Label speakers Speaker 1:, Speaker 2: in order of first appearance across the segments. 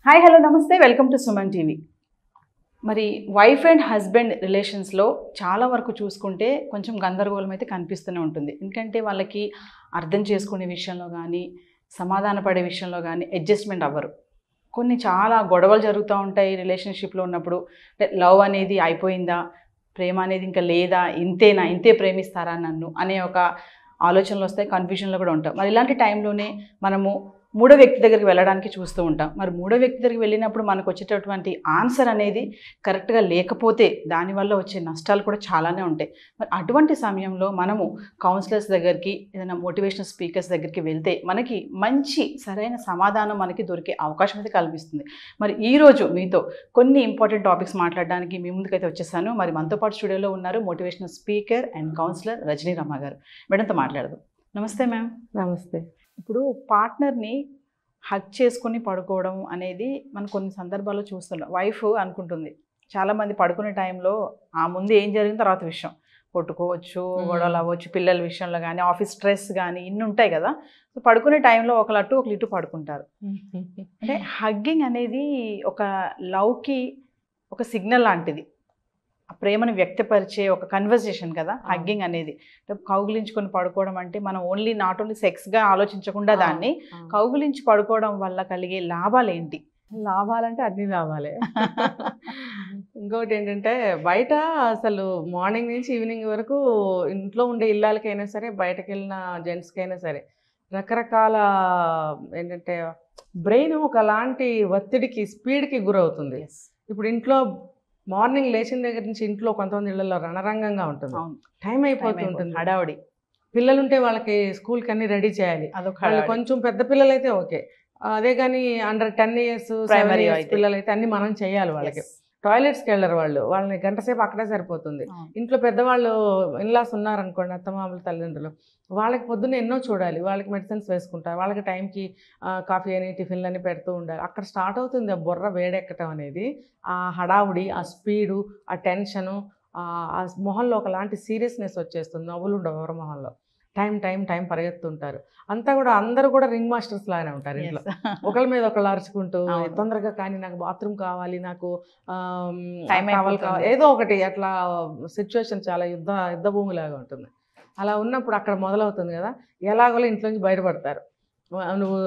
Speaker 1: Hi hello నమస్తే welcome to Suman TV. మరి wife and husband రిలేషన్స్లో చాలా వరకు చూసుకుంటే కొంచెం గందరగోళం అయితే కనిపిస్తూనే ఉంటుంది. ఎందుకంటే వాళ్ళకి అర్థం చేసుకునే విషయంలో కానీ సమాధాన పడే విషయంలో కానీ అడ్జస్ట్మెంట్ అవ్వరు. కొన్ని చాలా గొడవలు జరుగుతూ ఉంటాయి రిలేషన్షిప్లో ఉన్నప్పుడు. లవ్ అనేది అయిపోయిందా, ప్రేమ అనేది ఇంకా లేదా, ఇంతేనా, ఇంతే ప్రేమిస్తారా నన్ను అనే ఒక ఆలోచనలు వస్తాయి, కన్ఫ్యూజన్లో కూడా ఉంటాం. మరి ఇలాంటి టైంలోనే మనము మూడో వ్యక్తి దగ్గరికి వెళ్ళడానికి చూస్తూ ఉంటాం. మరి మూడో వ్యక్తి దగ్గరికి వెళ్ళినప్పుడు మనకు వచ్చేటటువంటి ఆన్సర్ అనేది కరెక్ట్గా లేకపోతే దానివల్ల వచ్చే నష్టాలు కూడా చాలానే ఉంటాయి. మరి అటువంటి సమయంలో మనము కౌన్సిలర్స్ దగ్గరికి, ఏదైనా మోటివేషనల్ స్పీకర్స్ దగ్గరికి వెళ్తే మనకి మంచి సరైన సమాధానం మనకి దొరికే అవకాశం అయితే కల్పిస్తుంది. మరి ఈరోజు మీతో కొన్ని ఇంపార్టెంట్ టాపిక్స్ మాట్లాడడానికి మీ ముందుకైతే వచ్చేసాను. మరి మనతో పాటు స్టూడియోలో ఉన్నారు motivational speaker and counsellor Rajani Rama గారు. మేడంతో మాట్లాడదాం. నమస్తే మ్యామ్.
Speaker 2: నమస్తే.
Speaker 1: ఇప్పుడు పార్ట్నర్ని హగ్ చేసుకొని పడుకోవడం అనేది మనం కొన్ని సందర్భాల్లో చూస్తున్నాం. వైఫ్ అనుకుంటుంది చాలామంది పడుకునే టైంలో ఆ ముందు ఏం జరిగిన తర్వాత విషయం కొట్టుకోవచ్చు, గొడవలు అవ్వచ్చు, పిల్లల విషయంలో కానీ ఆఫీస్ స్ట్రెస్ కానీ ఇన్ని ఉంటాయి కదా. సో పడుకునే టైంలో ఒకళ్ళు అటు ఒకళ్ళు ఇటు పడుకుంటారు. అంటే హగ్గింగ్ అనేది ఒక లవ్కి ఒక సిగ్నల్ లాంటిది, ఆ ప్రేమను వ్యక్తపరిచే ఒక కన్వర్జేషన్ కదా హగ్గింగ్ అనేది. కౌగిలించుకొని పడుకోవడం అంటే మనం నాట్ ఓన్లీ సెక్స్గా ఆలోచించకుండా దాన్ని కౌగిలించి పడుకోవడం వల్ల కలిగే లాభాలు ఏంటి?
Speaker 2: లాభాలంటే అన్ని లాభాలే. ఇంకోటి ఏంటంటే బయట అసలు మార్నింగ్ నుంచి ఈవినింగ్ వరకు ఇంట్లో ఉండే ఇళ్ళకైనా సరే, బయటకు వెళ్ళిన జెంట్స్కైనా సరే రకరకాల ఏంటంటే బ్రెయిన్ ఒకలాంటి ఒత్తిడికి, స్పీడ్కి గురవుతుంది. ఇప్పుడు ఇంట్లో మార్నింగ్ లేచిన దగ్గర నుంచి ఇంట్లో కొంతమంది ఇళ్లలో రణరంగంగా ఉంటుంది, టైం అయిపోతుంటుంది,
Speaker 1: హడావుడి.
Speaker 2: పిల్లలుంటే వాళ్ళకి స్కూల్కి అన్ని రెడీ చేయాలి. వాళ్ళు కొంచెం పెద్ద పిల్లలు అయితే ఓకే, అదే కానీ అండర్ 10 years పిల్లలు అయితే అన్ని మనం చేయాలి. వాళ్ళకి టాయిలెట్స్కి వెళ్ళరు, వాళ్ళని గంట సేపు అక్కడే సరిపోతుంది. ఇంట్లో పెద్దవాళ్ళు ఇన్లాస్ ఉన్నారనుకోండి, అత్తమామలు, తల్లిదండ్రులు, వాళ్ళకి పొద్దున్న ఎన్నో చూడాలి, వాళ్ళకి మెడిసిన్స్ వేసుకుంటారు, వాళ్ళకి టైంకి కాఫీ అని టిఫిన్లు అని పెడుతూ ఉండాలి. అక్కడ స్టార్ట్ అవుతుంది ఆ బుర్ర వేడెక్కటం అనేది. ఆ హడావుడి, ఆ స్పీడు, ఆ టెన్షను, ఆ మొహంలో ఒకలాంటి సీరియస్నెస్ వచ్చేస్తుంది. నవ్వులు ఉండవు ఎవరి మొహంలో. టైం పరిగెత్తుంటారు. అంతా కూడా అందరూ కూడా రింగ్ మాస్టర్స్ లాగానే ఉంటారు ఇంట్లో. ఒకళ్ళ మీద ఒకళ్ళు అరుచుకుంటూ తొందరగా కానీ నాకు బాత్రూమ్ కావాలి, నాకు కావాలి, ఏదో ఒకటి అట్లా సిచ్యువేషన్ చాలా యుద్ధ భూమిలాగా ఉంటుంది. అలా ఉన్నప్పుడు అక్కడ మొదలవుతుంది కదా, ఎలాగోలా ఇంట్లో నుంచి బయటపడతారు. నువ్వు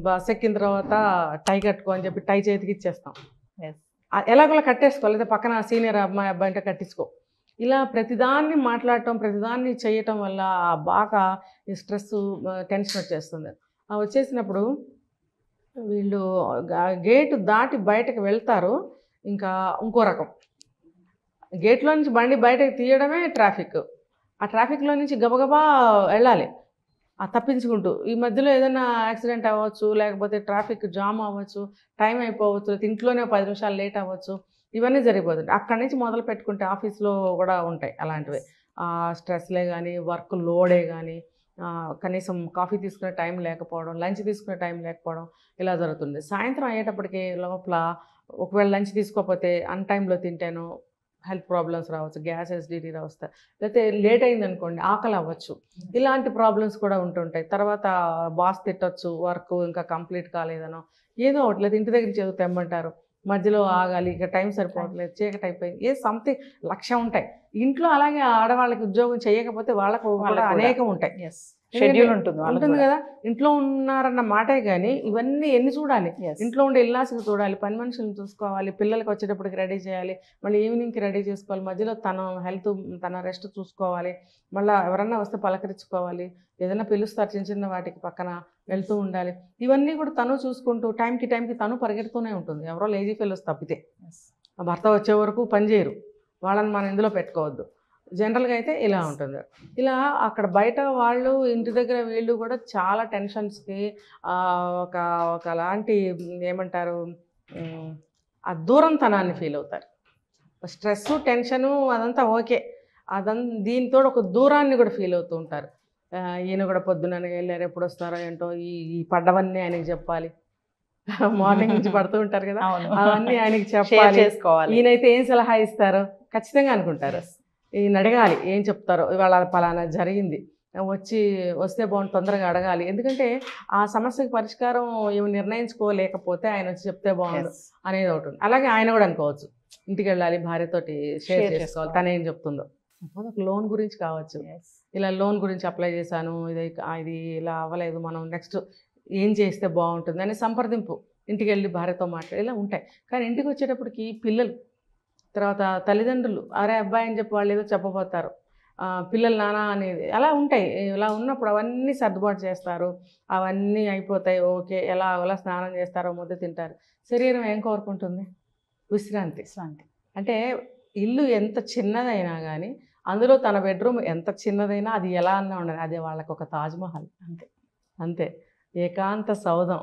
Speaker 2: బస్ ఎక్కిన తర్వాత టై కట్టుకో అని చెప్పి టై చేతికి ఇచ్చేస్తాం. ఎలాగోలా కట్టేసుకో, లేదా పక్కన సీనియర్ అబ్బాయి అంటే కట్టించుకో. ఇలా ప్రతిదాన్ని మాట్లాడటం, ప్రతిదాన్ని చేయటం వల్ల బాగా స్ట్రెస్, టెన్షన్ వచ్చేస్తుంది. వచ్చేసినప్పుడు వీళ్ళు గేటు దాటి బయటకు వెళ్తారు, ఇంకా ఇంకో రకం. గేట్లో నుంచి బండి బయటకు తీయడమే ట్రాఫిక్. ఆ ట్రాఫిక్లో నుంచి గబగబా వెళ్ళాలి తప్పించుకుంటూ. ఈ మధ్యలో ఏదైనా యాక్సిడెంట్ అవ్వచ్చు, లేకపోతే ట్రాఫిక్ జామ్ అవ్వచ్చు, టైం అయిపోవచ్చు, లేకపోతే ఇంట్లోనే 10 నిమిషాలు లేట్ అవ్వచ్చు. ఇవన్నీ జరిగిపోతుంటాయి. అక్కడి నుంచి మొదలు పెట్టుకుంటే ఆఫీస్లో కూడా ఉంటాయి అలాంటివి. స్ట్రెస్లే కానీ, వర్క్ లోడే కానీ, కనీసం కాఫీ తీసుకునే టైం లేకపోవడం, లంచ్ తీసుకునే టైం లేకపోవడం, ఇలా జరుగుతుంది. సాయంత్రం అయ్యేటప్పటికి లోపల ఒకవేళ లంచ్ తీసుకోకపోతే అన్ టైంలో తింటాను, హెల్త్ ప్రాబ్లమ్స్ రావచ్చు, గ్యాస్ ఎసిడిటీ రావచ్చు, లేకపోతే లేట్ అయింది అనుకోండి ఆకలి అవ్వచ్చు. ఇలాంటి ప్రాబ్లమ్స్ కూడా ఉంటుంటాయి. తర్వాత బాస్ తిట్టచ్చు, వర్క్ ఇంకా కంప్లీట్ కాలేదనో ఏదో ఒకటి, లేదా ఇంటి దగ్గర చదువు తెమ్మంటారు, మధ్యలో ఆగాలి, ఇక టైం సరిపోవట్లేదు, చీకటి అయిపోయింది, సంథింగ్ లక్ష్యం ఉంటాయి ఇంట్లో. అలాగే ఆడవాళ్ళకి ఉద్యోగం చేయకపోతే వాళ్ళకు అనేకం ఉంటాయి,
Speaker 1: షెడ్యూల్ ఉంటుంది
Speaker 2: కదా. ఇంట్లో ఉన్నారన్న మాటే కానీ ఇవన్నీ ఎన్ని చూడాలి, ఇంట్లో ఉండే ఇల్లాసికి చూడాలి, పని మనుషులను చూసుకోవాలి, పిల్లలకి వచ్చేటప్పటికి రెడీ చేయాలి, మళ్ళీ ఈవినింగ్కి రెడీ చేసుకోవాలి, మధ్యలో తన హెల్త్, తన రెస్ట్ చూసుకోవాలి, మళ్ళీ ఎవరన్నా వస్తే పలకరించుకోవాలి, ఏదైనా పిలుస్తారు చిన్న చిన్న వాటికి పక్కన వెళ్తూ ఉండాలి. ఇవన్నీ కూడా తను చూసుకుంటూ టైంకి తను పరిగెడుతూనే ఉంటుంది. ఎవరో లేజీ ఫెలోస్ తప్పితే భర్త వచ్చే వరకు పని చేయరు, వాళ్ళని మనం ఇందులో పెట్టుకోవద్దు. జనరల్గా అయితే ఇలా ఉంటుంది. ఇలా అక్కడ బయట వాళ్ళు, ఇంటి దగ్గర వీళ్ళు కూడా చాలా టెన్షన్స్కి ఒకలాంటి ఏమంటారు, ఆ దూరంతనాన్ని ఫీల్ అవుతారు. స్ట్రెస్, టెన్షను అదంతా ఓకే, దీంతో ఒక దూరాన్ని కూడా ఫీల్ అవుతూ ఉంటారు. ఈయన కూడా పొద్దున్న వెళ్ళారు, ఎప్పుడు వస్తారో ఏంటో, ఈ పడ్డవన్నీ ఆయనకి చెప్పాలి, మార్నింగ్ నుంచి పడుతూ ఉంటారు కదా, అవన్నీ ఆయనకి చెప్పాలి, ఈయనైతే ఏం సలహా ఇస్తారో ఖచ్చితంగా అనుకుంటారు. ఈయన అడగాలి ఏం చెప్తారో, ఇవాళ పలానా జరిగింది, వస్తే బాగుంది, తొందరగా అడగాలి. ఎందుకంటే ఆ సమస్యకి పరిష్కారం ఏమి నిర్ణయించుకోలేకపోతే ఆయన వచ్చి చెప్తే బాగుండు అనేది ఒకటి ఉంది. అలాగే ఆయన కూడా అనుకోవచ్చు, ఇంటికి వెళ్ళాలి, భార్యతోటి షేర్ చేసుకోవాలి తను ఏం చెప్తుందో. ఒక లోన్ గురించి కావచ్చు, ఇలా లోన్ గురించి అప్లై చేశాను, ఇది ఇలా అవ్వలేదు, మనం నెక్స్ట్ ఏం చేస్తే బాగుంటుంది అనే సంప్రదింపు, ఇంటికి వెళ్ళి భార్యతో మాట్లాడి ఇలా ఉంటాయి. కానీ ఇంటికి వచ్చేటప్పటికి పిల్లలు, తర్వాత తల్లిదండ్రులు, అరే అబ్బాయి అని చెప్పి వాళ్ళు ఏదో చెప్పబోతారు, పిల్లలు నానా అనేది అలా ఉంటాయి. ఇలా ఉన్నప్పుడు అవన్నీ సర్దుబాటు చేస్తారు, అవన్నీ అయిపోతాయి, ఓకే, ఎలా స్నానం చేస్తారో, ముద్ద తింటారు. శరీరం ఏం కోరుకుంటుంది? విశ్రాంతి. అంటే ఇల్లు ఎంత చిన్నదైనా కానీ అందులో తన బెడ్రూమ్ ఎంత చిన్నదైనా అది ఎలా అన్నా ఉండాలి, అదే వాళ్ళకి ఒక తాజ్మహల్. అంతే ఏకాంత సౌధం.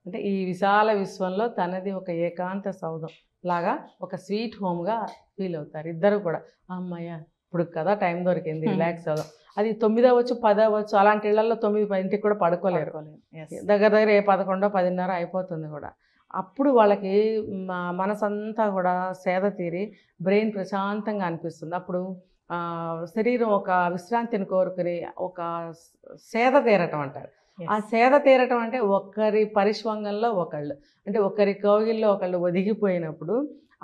Speaker 2: అంటే ఈ విశాల విశ్వంలో తనది ఒక ఏకాంత సౌధం లాగా ఒక స్వీట్ హోమ్గా ఫీల్ అవుతారు ఇద్దరు కూడా. అమ్మయ్య ఇప్పుడు కదా టైం దొరికింది, రిలాక్స్ అవుదాం. అది 9 అవ్వచ్చు, 10 అవ్వచ్చు, అలాంటి ఇళ్లలో 9-10కి కూడా పడుకోలేరు. దగ్గర 11, 10:30 అయిపోతుంది కూడా. అప్పుడు వాళ్ళకి మనసంతా కూడా సేద తీరి బ్రెయిన్ ప్రశాంతంగా అనిపిస్తుంది. అప్పుడు శరీరం ఒక విశ్రాంతిని కోరుకుని ఒక సేద తీరటం అంటారు. ఆ సేద తీరటం అంటే ఒకరి పరిష్వంగంలో ఒకళ్ళు, అంటే ఒకరి కౌగిల్లో ఒకళ్ళు ఒదిగిపోయినప్పుడు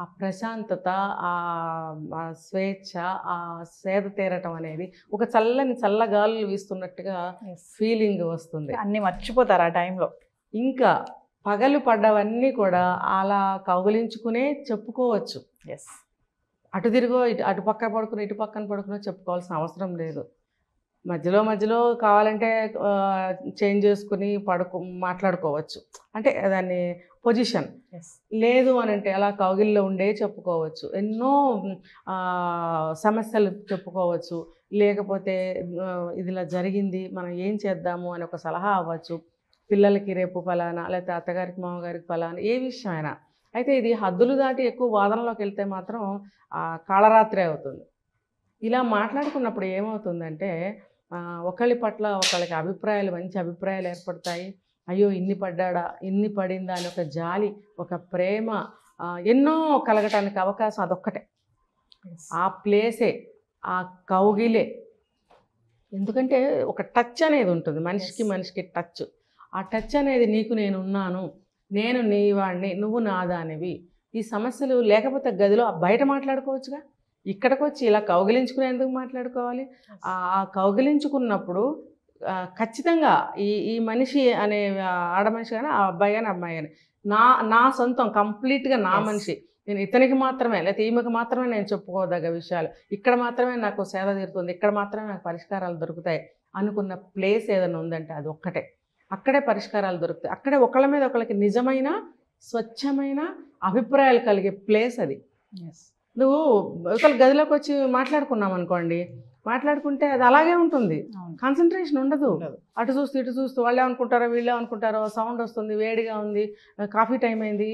Speaker 2: ఆ ప్రశాంతత, ఆ స్వేచ్ఛ, ఆ సేద తీరటం అనేది ఒక చల్లగాలులు వీస్తున్నట్టుగా ఫీలింగ్ వస్తుంది.
Speaker 1: అన్నీ మర్చిపోతారు ఆ టైంలో.
Speaker 2: ఇంకా పగలు పడ్డవన్నీ కూడా అలా కౌగిలించుకునే చెప్పుకోవచ్చు. అటు తిరిగో అటు పక్కన పడుకుని ఇటు పక్కన పడుకునో చెప్పుకోవాల్సిన అవసరం లేదు. మధ్యలో కావాలంటే చేంజ్ చేసుకుని మాట్లాడుకోవచ్చు. అంటే దాన్ని పొజిషన్ లేదు అని అంటే అలా కౌగిల్లో ఉండే చెప్పుకోవచ్చు. ఎన్నో సమస్యలు చెప్పుకోవచ్చు. లేకపోతే ఇది ఇలా జరిగింది, మనం ఏం చేద్దాము అని ఒక సలహా అవ్వచ్చు. పిల్లలకి రేపు ఫలానా, లేకపోతే అత్తగారికి మామగారికి ఫలానా, ఏ విషయమైనా. అయితే ఇది హద్దులు దాటి ఎక్కువ వాదనలోకి వెళ్తే మాత్రం కాళరాత్రి అవుతుంది. ఇలా మాట్లాడుకున్నప్పుడు ఏమవుతుందంటే ఒకళ్ళ పట్ల ఒకళ్ళకి అభిప్రాయాలు, మంచి అభిప్రాయాలు ఏర్పడతాయి. అయ్యో ఇన్ని పడ్డాడా, ఇన్ని పడిందా అని ఒక జాలి, ఒక ప్రేమ ఎన్నో కలగటానికి అవకాశం అదొక్కటే. ఆ ప్లేసే, ఆ కౌగిలే. ఎందుకంటే ఒక టచ్ అనేది ఉంటుంది మనిషికి టచ్. ఆ టచ్ అనేది నీకు నేనున్నాను, నేను నీ వాడిని, నువ్వు నాదానివి. ఈ సమస్యలు లేకపోతే గదిలో బయట మాట్లాడుకోవచ్చుగా. ఇక్కడికి వచ్చి ఇలా కౌగిలించుకుని ఎందుకు మాట్లాడుకోవాలి? ఆ కౌగిలించుకున్నప్పుడు ఖచ్చితంగా ఈ మనిషి అనే ఆడమనిషి కానీ, ఆ అబ్బాయి కానీ అమ్మాయి కానీ నా సొంతం, కంప్లీట్గా నా మనిషి. నేను ఇతనికి మాత్రమే, లేకపోతే ఈమెకు మాత్రమే నేను చెప్పుకోదగ్గ విషయాలు, ఇక్కడ మాత్రమే నాకు సేద తీరుతుంది, ఇక్కడ మాత్రమే నాకు పరిష్కారాలు దొరుకుతాయి అనుకున్న ప్లేస్ ఏదైనా ఉందంటే అది ఒక్కటే. అక్కడే పరిష్కారాలు దొరుకుతాయి. అక్కడే ఒకళ్ళ మీద ఒకళ్ళకి నిజమైన స్వచ్ఛమైన అభిప్రాయాలు కలిగే ప్లేస్ అది. నువ్వు ఒకళ్ళ గదిలోకి వచ్చి మాట్లాడుకున్నాం అనుకోండి, మాట్లాడుకుంటే అది అలాగే ఉంటుంది, కాన్సన్ట్రేషన్ ఉండదు. అటు చూస్తూ ఇటు చూస్తూ వాళ్ళు ఏమనుకుంటారో వీళ్ళు ఏమనుకుంటారో, సౌండ్ వస్తుంది, వేడిగా ఉంది, కాఫీ టైం అయింది,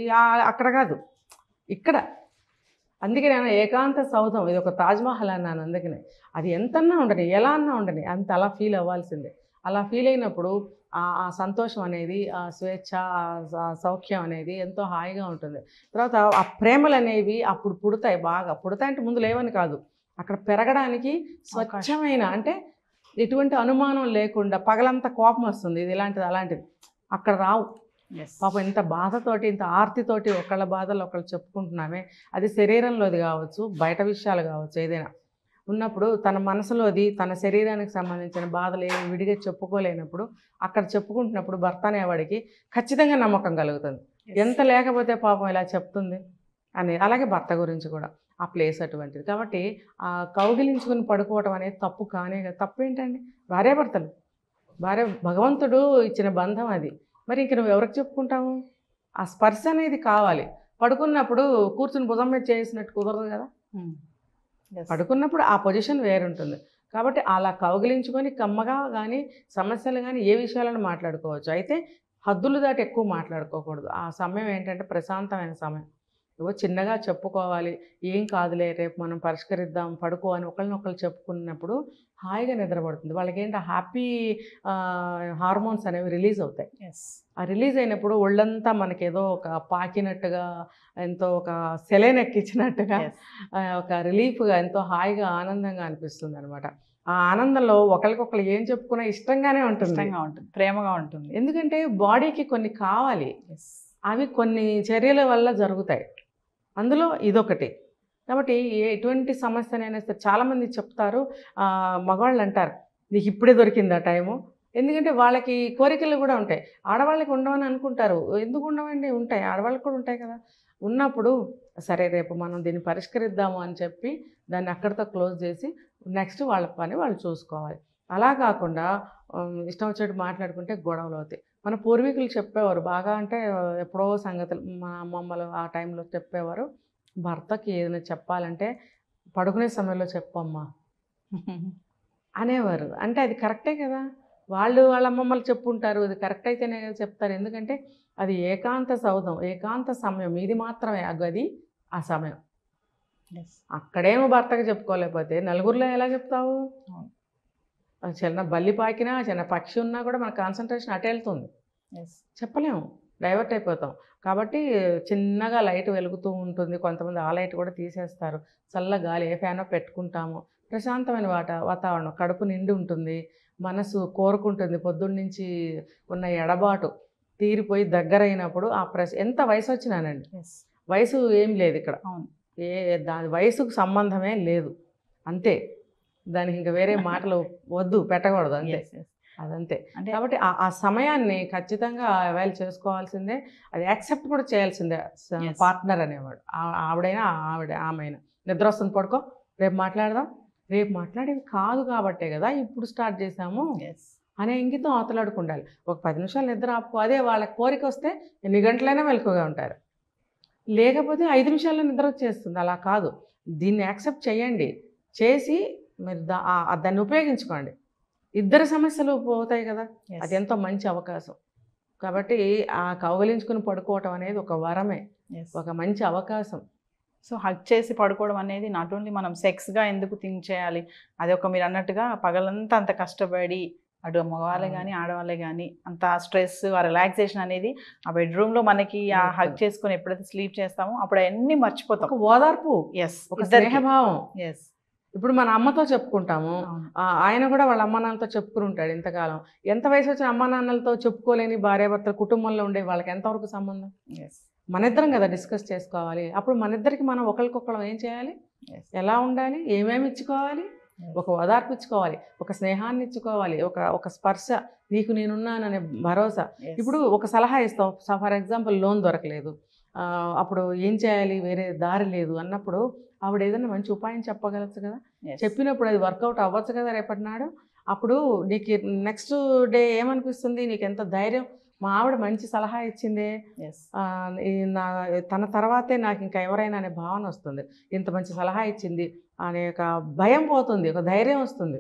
Speaker 2: అక్కడ కాదు ఇక్కడ. అందుకే నేను ఏకాంత సౌధం, ఇది ఒక తాజ్మహల్ అన్నాను. అందుకనే అది ఎంతన్నా ఉండని, ఎలా అన్నా ఉండని, అంత అలా ఫీల్ అవ్వాల్సిందే. అలా ఫీల్ అయినప్పుడు ఆ సంతోషం అనేది, ఆ స్వేచ్ఛ, ఆ సౌఖ్యం అనేది ఎంతో హాయిగా ఉంటుంది. తర్వాత ఆ ప్రేమలు అనేవి అప్పుడు పుడతాయి, బాగా పుడతాయి. అంటే ముందు లేవని కాదు, అక్కడ పెరగడానికి స్వచ్ఛమైన, అంటే ఎటువంటి అనుమానం లేకుండా, పగలంతా కోపం వస్తుంది, ఇది ఇలాంటిది అలాంటిది, అక్కడ రావు. పాపం ఇంత బాధతోటి, ఇంత ఆర్తితోటి ఒకళ్ళ బాధలు ఒకళ్ళు చెప్పుకుంటున్నామే, అది శరీరంలోది కావచ్చు, బయట విషయాలు కావచ్చు, ఏదైనా ఉన్నప్పుడు తన మనసులోది, తన శరీరానికి సంబంధించిన బాధలు ఏమి విడిగా చెప్పుకోలేనప్పుడు అక్కడ చెప్పుకుంటున్నప్పుడు భర్త అనేవాడికి ఖచ్చితంగా నమ్మకం కలుగుతుంది. ఎంత లేకపోతే పాపం ఇలా చెప్తుంది అని. అలాగే భర్త గురించి కూడా ఆ ప్లేస్ అటువంటిది. కాబట్టి ఆ కౌగిలించుకుని పడుకోవటం అనేది తప్పు కానే కాదు. తప్పు ఏంటండి? భార్యాభర్తలు, భగవంతుడు ఇచ్చిన బంధం అది. మరి ఇంక నువ్వు ఎవరికి చెప్పుకుంటావు? ఆ స్పర్శ అనేది కావాలి. పడుకున్నప్పుడు కూర్చుని భుజం మీద చేసినట్టు కుదరదు కదా. పడుకున్నప్పుడు ఆ పొజిషన్ వేరుంటుంది. కాబట్టి అలా కౌగిలించుకొని కమ్మగా కానీ, సమస్యలు కానీ, ఏ విషయాలను మాట్లాడుకోవచ్చు. అయితే హద్దులు దాటి ఎక్కువ మాట్లాడుకోకూడదు. ఆ సమయం ఏంటంటే ప్రశాంతమైన సమయం. ఏవో చిన్నగా చెప్పుకోవాలి, ఏం కాదులే రేపు మనం పరిష్కరిద్దాం, పడుకో అని ఒకళ్ళనొకళ్ళు చెప్పుకున్నప్పుడు హాయిగా నిద్రపడుతుంది. వాళ్ళకి ఏంటి హ్యాపీ హార్మోన్స్ అనేవి రిలీజ్ అవుతాయి. ఆ రిలీజ్ అయినప్పుడు ఒళ్ళంతా మనకి ఏదో ఒక పాకినట్టుగా, ఎంతో ఒక సెలైన్ ఎక్కించినట్టుగా, ఒక రిలీఫ్గా, ఎంతో హాయిగా ఆనందంగా అనిపిస్తుంది అనమాట. ఆ ఆనందంలో ఒకరికొకరు ఏం చెప్పుకున్నా ఇష్టంగానే ఉంటుంది,
Speaker 1: ఇష్టంగా ఉంటుంది, ప్రేమగా ఉంటుంది.
Speaker 2: ఎందుకంటే బాడీకి కొన్ని కావాలి, అవి కొన్ని చర్యల వల్ల జరుగుతాయి, అందులో ఇదొకటి. కాబట్టి ఎటువంటి సమస్యనైనా సరే చాలామంది చెప్తారు, మగవాళ్ళు అంటారు నీకు ఇప్పుడే దొరికింది ఆ టైము, ఎందుకంటే వాళ్ళకి కోరికలు కూడా ఉంటాయి, ఆడవాళ్ళకి ఉండవని అనుకుంటారు, ఎందుకు ఉండవండి, ఉంటాయి, ఆడవాళ్ళకి కూడా ఉంటాయి కదా. ఉన్నప్పుడు సరే రేపు మనం దీన్ని పరిష్కరిద్దాము అని చెప్పి దాన్ని అక్కడితో క్లోజ్ చేసి నెక్స్ట్ వాళ్ళ పని వాళ్ళు చూసుకోవాలి. అలా కాకుండా ఇష్టం వచ్చినట్టు మాట్లాడుకుంటే గొడవలు అవుతాయి. మన పూర్వీకులు చెప్పేవారు బాగా, అంటే ఎప్పుడో సంగతులు మా అమ్మమ్మలు ఆ టైంలో చెప్పేవారు, భర్తకి ఏదైనా చెప్పాలంటే పడుకునే సమయంలో చెప్పమ్మా అనేవారు. అంటే అది కరెక్టే కదా, వాళ్ళు వాళ్ళ అమ్మమ్మలు చెప్పుంటారు, అది కరెక్ట్ అయితేనే కదా చెప్తారు. ఎందుకంటే అది ఏకాంత సౌధం, ఏకాంత సమయం, ఇది మాత్రమే ఆ గది, ఆ సమయం. అక్కడేమో భర్తకు చెప్పుకోలేకపోతే నలుగురిలో ఎలా చెప్తావు? చిన్న బల్లి పాకినా చిన్న పక్షి ఉన్నా కూడా మన కాన్సన్ట్రేషన్ అటు వెళ్తుంది, చెప్పలేము, డైవర్ట్ అయిపోతాం. కాబట్టి చిన్నగా లైట్ వెలుగుతూ ఉంటుంది, కొంతమంది ఆ లైట్ కూడా తీసేస్తారు, చల్ల గాలి ఏ ఫ్యానో పెట్టుకుంటాము, ప్రశాంతమైన వాతావరణం, కడుపు నిండి ఉంటుంది, మనసు కోరుకుంటుంది, పొద్దున్నుంచి ఉన్న ఎడబాటు తీరిపోయి దగ్గర అయినప్పుడు ఆ ఎంత వయసు వచ్చినానండి, వయసు ఏం లేదు ఇక్కడ, దాని వయసుకు సంబంధమే లేదు, అంతే, దానికి ఇంకా వేరే మాటలు వద్దు, పెట్టకూడదు, అంతే, అదంతే. కాబట్టి ఆ సమయాన్ని ఖచ్చితంగా అవైల్ చేసుకోవాల్సిందే, అది యాక్సెప్ట్ కూడా చేయాల్సిందే పార్ట్నర్ అనేవాడు, ఆవిడైనా ఆమెైనా. నిద్ర వస్తుంది పడుకో, రేపు మాట్లాడదాం, రేపు మాట్లాడేది కాదు కాబట్టే కదా ఇప్పుడు స్టార్ట్ చేసాము అనే ఇంగితం అవతలాడుకు ఉండాలి. ఒక 10 నిమిషాలు నిద్ర ఆపుకో, అదే వాళ్ళ కోరిక వస్తే ఎన్ని గంటలైనా మెలకుగా ఉంటారు, లేకపోతే 5 నిమిషాల్లో నిద్ర వచ్చేస్తుంది. అలా కాదు, దీన్ని యాక్సెప్ట్ చేయండి, చేసి మీరు దాన్ని ఉపయోగించుకోండి, ఇద్దరి సమస్యలు పోతాయి కదా, అది ఎంతో మంచి అవకాశం. కాబట్టి ఆ కౌగలించుకుని పడుకోవటం అనేది ఒక వరమే, ఒక మంచి అవకాశం.
Speaker 1: సో హగ్ చేసి పడుకోవడం అనేది నాట్ ఓన్లీ మనం సెక్స్గా ఎందుకు థింక్ చేయాలి, అది ఒక మీరు అన్నట్టుగా పగలంతా అంత కష్టపడి అటు మగవాళ్ళే కానీ ఆడవాళ్ళే కానీ అంత స్ట్రెస్, ఆ రిలాక్సేషన్ అనేది ఆ బెడ్రూమ్లో మనకి ఆ హగ్ చేసుకొని ఎప్పుడైతే స్లీప్ చేస్తామో అప్పుడు అవన్నీ మర్చిపోతాం.
Speaker 2: ఓదార్పు, ఒక స్నేహభావం. ఇప్పుడు మన అమ్మతో చెప్పుకుంటాము, ఆయన కూడా వాళ్ళ అమ్మ నాన్నలతో చెప్పుకుని ఉంటాడు ఇంతకాలం. ఎంత వయసు వచ్చిన అమ్మ నాన్నలతో చెప్పుకోలేని భార్యాభర్తల కుటుంబంలో ఉండే వాళ్ళకి ఎంతవరకు సంబంధం? మన ఇద్దరం కదా డిస్కస్ చేసుకోవాలి. అప్పుడు మన ఇద్దరికి మనం ఒకరికొకరు ఏం చేయాలి, ఎలా ఉండాలి, ఏమేమి ఇచ్చుకోవాలి, ఒక ఓదార్పు ఇచ్చుకోవాలి, ఒక స్నేహాన్ని ఇచ్చుకోవాలి, ఒక స్పర్శ, నీకు నేనున్నాననే భరోసా. ఇప్పుడు ఒక సలహా ఇస్తాం, ఫర్ ఎగ్జాంపుల్ లోన్ దొరకలేదు, అప్పుడు ఏం చేయాలి, వేరే దారి లేదు అన్నప్పుడు ఆవిడ ఏదైనా మంచి ఉపాయం చెప్పగలచ్చు కదా, చెప్పినప్పుడు అది వర్కౌట్ అవ్వచ్చు కదా రేపటి నాడు. అప్పుడు నీకు నెక్స్ట్ డే ఏమనిపిస్తుంది, నీకు ఎంత ధైర్యం, మా ఆవిడ మంచి సలహా ఇచ్చిందే, తన తర్వాతే నాకు ఇంకా ఎవరైనా అనే భావన వస్తుంది, ఇంత మంచి సలహా ఇచ్చింది అనే ఒక భయం పోతుంది, ఒక ధైర్యం వస్తుంది.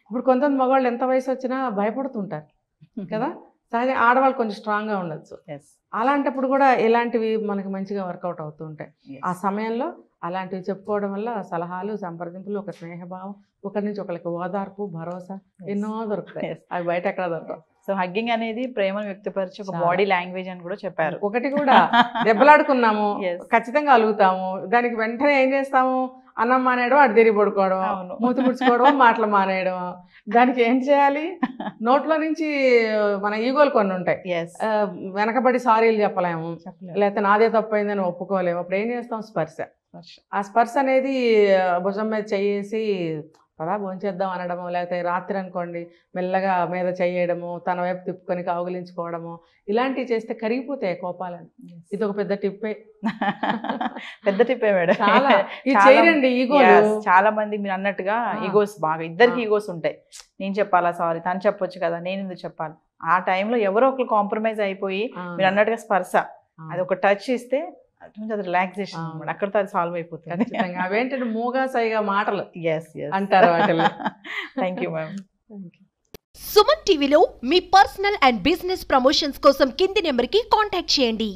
Speaker 2: ఇప్పుడు కొంతమంది మగవాళ్ళు ఎంత వయసు వచ్చినా భయపడుతుంటారు కదా, సహజ ఆడవాళ్ళు కొంచెం స్ట్రాంగ్గా ఉండొచ్చు. అలాంటప్పుడు కూడా ఇలాంటివి మనకి మంచిగా వర్కౌట్ అవుతూ ఉంటాయి. ఆ సమయంలో అలాంటివి చెప్పుకోవడం వల్ల సలహాలు, సంప్రదింపులు, ఒక స్నేహభావం, ఒకరి నుంచి ఒకరికి ఓదార్పు, భరోసా ఎన్నో దొరుకుతాయి, అవి బయట ఎక్కడ దొరకవు.
Speaker 1: సో హగ్గింగ్ అనేది ప్రేమను వ్యక్తపరిచే ఒక బాడీ లాంగ్వేజ్ అని కూడా చెప్పారు.
Speaker 2: ఒకటి కూడా దెబ్బలాడుకున్నాము ఖచ్చితంగా అలుగుతాము, దానికి వెంటనే ఏం చేస్తాము, అన్నం మానేయడం, అటు తిరిగి పడుకోవడం, మూతి ముడుచుకోవడం, మాటలు మానేయడం. దానికి ఏం చేయాలి, నోట్లో నుంచి మన ఈగోలు కొన్ని ఉంటాయి, వెనకబడి సారీలు చెప్పలేము, లేకపోతే నాదే తప్పైందని ఒప్పుకోలేము. అప్పుడు ఏం చేస్తాం, స్పర్శ. ఆ స్పర్శ అనేది భుజం మీద చెయ్యేసి పదా భోంచేద్దాం అనడము, లేకపోతే రాత్రి అనుకోండి మెల్లగా మీద చెయ్యడము, తన వైపు తిప్పుకొని కౌగిలించుకోవడము, ఇలాంటివి చేస్తే కరిగిపోతాయి కోపాలని. ఇది ఒక పెద్ద టిప్పే,
Speaker 1: పెద్ద టిప్పే మేడం.
Speaker 2: చేయరండి ఈగోలు.
Speaker 1: చాలా మంది మీరు అన్నట్టుగా ఈగోస్ బాగా, ఇద్దరికి ఈగోస్ ఉంటాయి. నేను చెప్పాలా సారీ, తను చెప్పొచ్చు కదా, నేను ఎందుకు చెప్పాలి. ఆ టైంలో ఎవరో ఒకరు కాంప్రమైజ్ అయిపోయి మీరు అన్నట్టుగా స్పర్శ, అది ఒక టచ్ ఇస్తే అది రిలాక్సేషన్ అనమాట, అక్కడితో అది సాల్వ్ అయిపోతుంది.
Speaker 2: అవేంటంటే మూగా సైగా మాటలు అంటారు వాటిలో.
Speaker 1: Thank you ma'am.
Speaker 3: సుమన్ టీవీలో మీ పర్సనల్ అండ్ బిజినెస్ ప్రమోషన్స్ కోసం కింది నెంబర్కి కాంటాక్ట్ చేయండి.